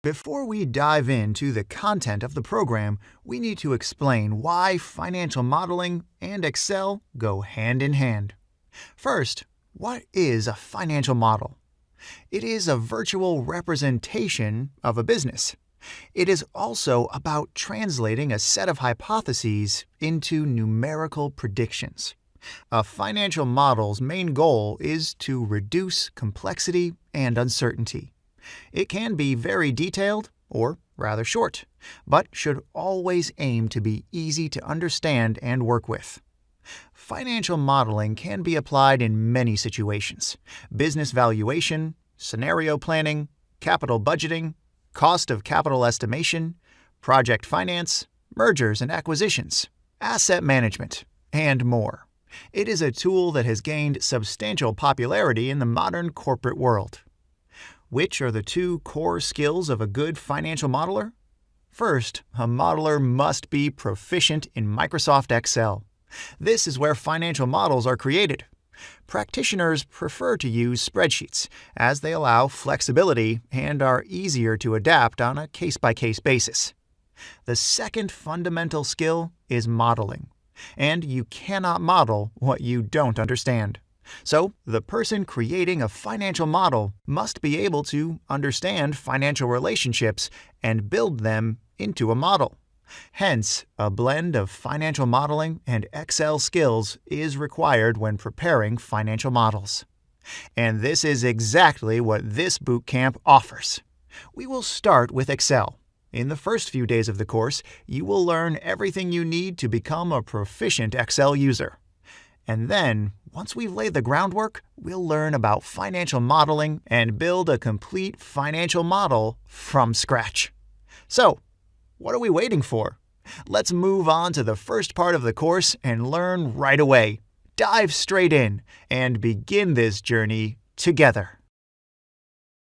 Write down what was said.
Before we dive into the content of the program, we need to explain why financial modeling and Excel go hand in hand. First, what is a financial model? It is a virtual representation of a business. It is also about translating a set of hypotheses into numerical predictions. A financial model's main goal is to reduce complexity and uncertainty. It can be very detailed, or rather short, but should always aim to be easy to understand and work with. Financial modeling can be applied in many situations: business valuation, scenario planning, capital budgeting, cost of capital estimation, project finance, mergers and acquisitions, asset management, and more. It is a tool that has gained substantial popularity in the modern corporate world. Which are the two core skills of a good financial modeler? First, a modeler must be proficient in Microsoft Excel. This is where financial models are created. Practitioners prefer to use spreadsheets, as they allow flexibility and are easier to adapt on a case-by-case basis. The second fundamental skill is modeling, and you cannot model what you don't understand. So, the person creating a financial model must be able to understand financial relationships and build them into a model. Hence, a blend of financial modeling and Excel skills is required when preparing financial models. And this is exactly what this bootcamp offers. We will start with Excel. In the first few days of the course, you will learn everything you need to become a proficient Excel user. And then, once we've laid the groundwork, we'll learn about financial modeling and build a complete financial model from scratch. So, what are we waiting for? Let's move on to the first part of the course and learn right away. Dive straight in and begin this journey together.